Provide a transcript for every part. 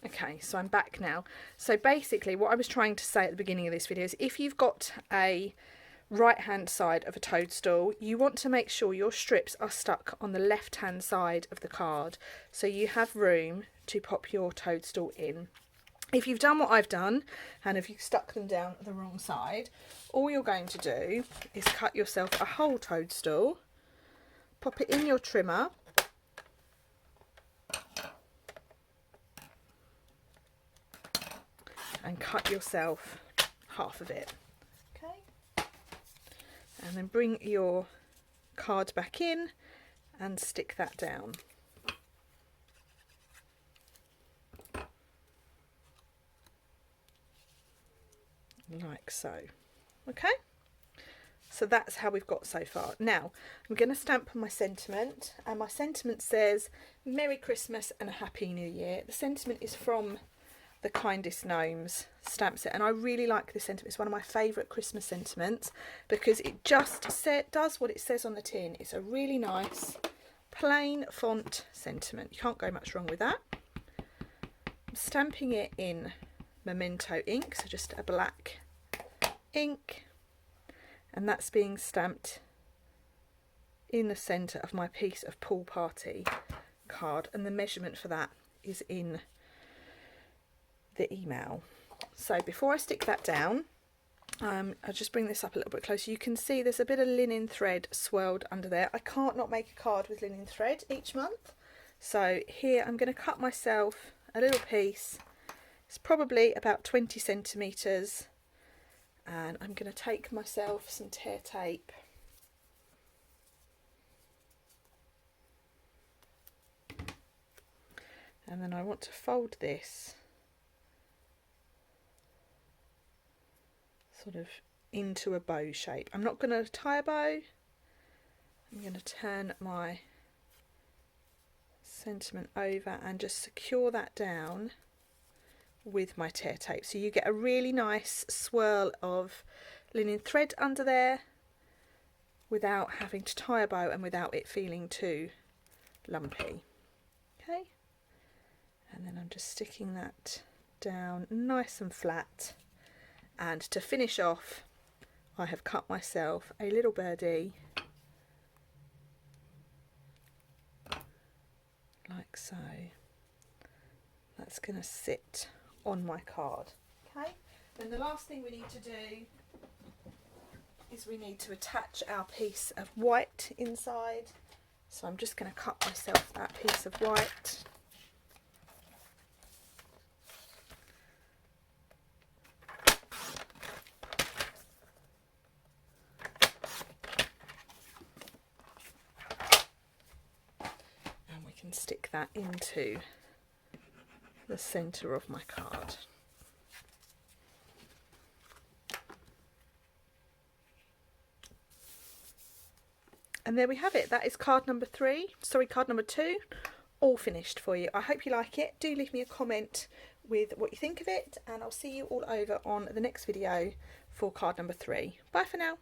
Okay, so I'm back now. So basically what I was trying to say at the beginning of this video is if you've got a right hand side of a toadstool, you want to make sure your strips are stuck on the left hand side of the card so you have room to pop your toadstool in. If you've done what I've done and if you've stuck them down the wrong side, all you're going to do is cut yourself a whole toadstool, pop it in your trimmer, and cut yourself half of it. Okay, and then bring your card back in and stick that down. Like so. Okay, so that's how we've got so far. Now I'm going to stamp my sentiment, and my sentiment says Merry Christmas and a Happy New Year. The sentiment is from the Kindest Gnomes stamp set, and I really like this sentiment. It's one of my favourite Christmas sentiments because it just does what it says on the tin. It's a really nice plain font sentiment. You can't go much wrong with that. I'm stamping it in Memento ink, so just a black ink, and that's being stamped in the centre of my piece of pool party card, and the measurement for that is in the email. So before I stick that down, I'll just bring this up a little bit closer. You can see there's a bit of linen thread swirled under there. I can't not make a card with linen thread each month, so here I'm going to cut myself a little piece. It's probably about 20 centimetres, and I'm going to take myself some tear tape and then I want to fold this sort of into a bow shape. I'm not going to tie a bow. I'm going to turn my sentiment over and just secure that down with my tear tape, so you get a really nice swirl of linen thread under there without having to tie a bow and without it feeling too lumpy. Okay, and then I'm just sticking that down nice and flat, and to finish off I have cut myself a little birdie like so. That's going to sit on my card. Okay, then the last thing we need to do is we need to attach our piece of white inside, so I'm just going to cut myself that piece of white. And we can stick that into the centre of my card. And there we have it. That is card number 2, all finished for you. I hope you like it. Do leave me a comment with what you think of it, and I'll see you all over on the next video for card number 3. Bye for now.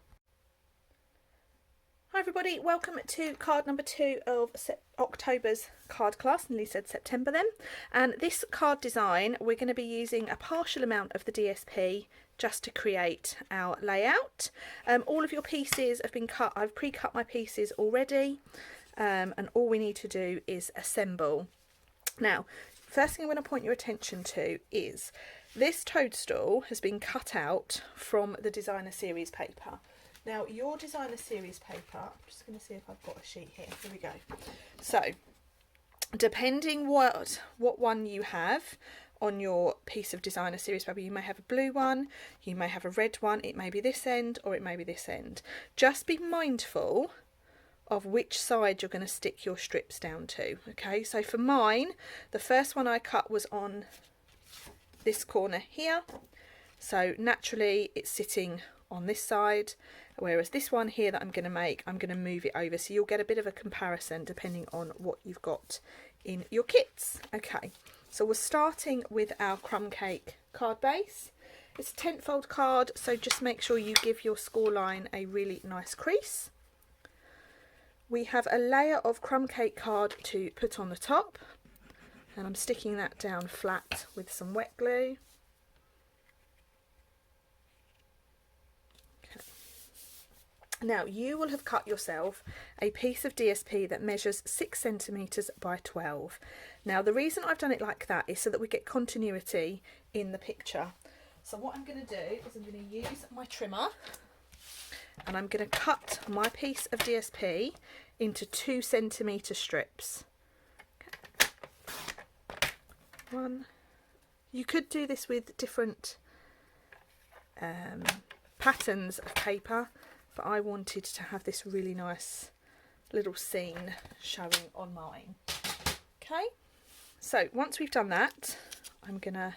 Hi everybody, welcome to card number 2 of October's card class. Nearly said September then. And this card design, we're going to be using a partial amount of the DSP just to create our layout. All of your pieces have been cut. I've pre-cut my pieces already, and all we need to do is assemble. Now, first thing I'm going to point your attention to is this toadstool has been cut out from the designer series paper. Now, your designer series paper, I'm just going to see if I've got a sheet here. Here we go. So, depending what one you have on your piece of designer series paper, you may have a blue one, you may have a red one, it may be this end or it may be this end. Just be mindful of which side you're going to stick your strips down to. Okay, so for mine, the first one I cut was on this corner here, so naturally it's sitting on this side, whereas this one here that I'm going to make, I'm going to move it over, so you'll get a bit of a comparison depending on what you've got in your kits. Okay, so we're starting with our crumb cake card base. It's a 10th fold card, so just make sure you give your score line a really nice crease. We have a layer of crumb cake card to put on the top, and I'm sticking that down flat with some wet glue. Okay. Now you will have cut yourself a piece of DSP that measures 6 centimetres by 12. Now the reason I've done it like that is so that we get continuity in the picture. So what I'm going to do is I'm going to use my trimmer and I'm going to cut my piece of DSP into 2 centimetre strips. Okay. One. You could do this with different patterns of paper, but I wanted to have this really nice little scene showing on mine. Okay, so once we've done that, I'm going to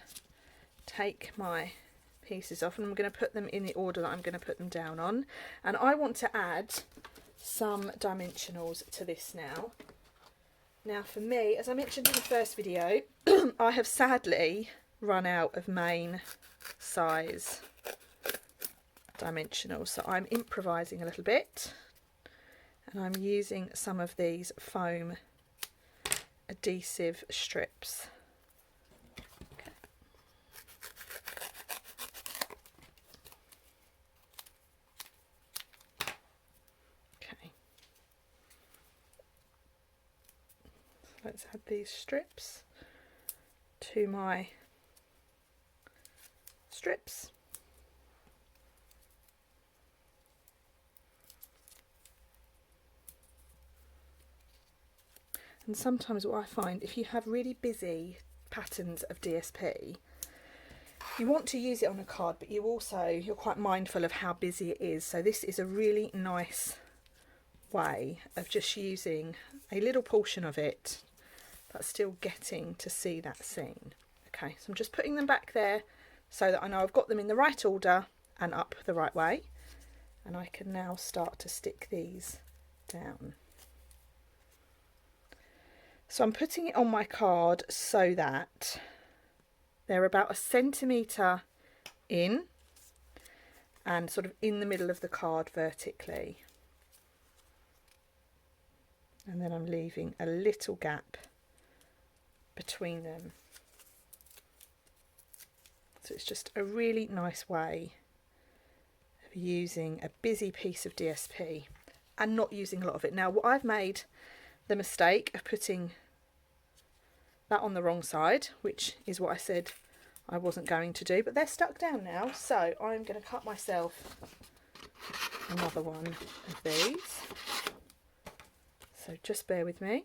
take my pieces off and I'm going to put them in the order that I'm going to put them down on. And I want to add some dimensionals to this now. Now for me, as I mentioned in the first video, I have sadly run out of main size dimensionals, so I'm improvising a little bit and I'm using some of these foam adhesive strips. Let's add these strips to my strips. And sometimes what I find, if you have really busy patterns of DSP, you want to use it on a card, but you're quite mindful of how busy it is. So this is a really nice way of just using a little portion of it but still getting to see that scene. Okay, so I'm just putting them back there so that I know I've got them in the right order and up the right way, and I can now start to stick these down. So I'm putting it on my card so that they're about 1 centimetre in and sort of in the middle of the card vertically. And then I'm leaving a little gap between them. So it's just a really nice way of using a busy piece of DSP and not using a lot of it. Now what I've made the mistake of putting that on the wrong side, which is what I said I wasn't going to do, but they're stuck down now, so I'm going to cut myself another one of these. So just bear with me.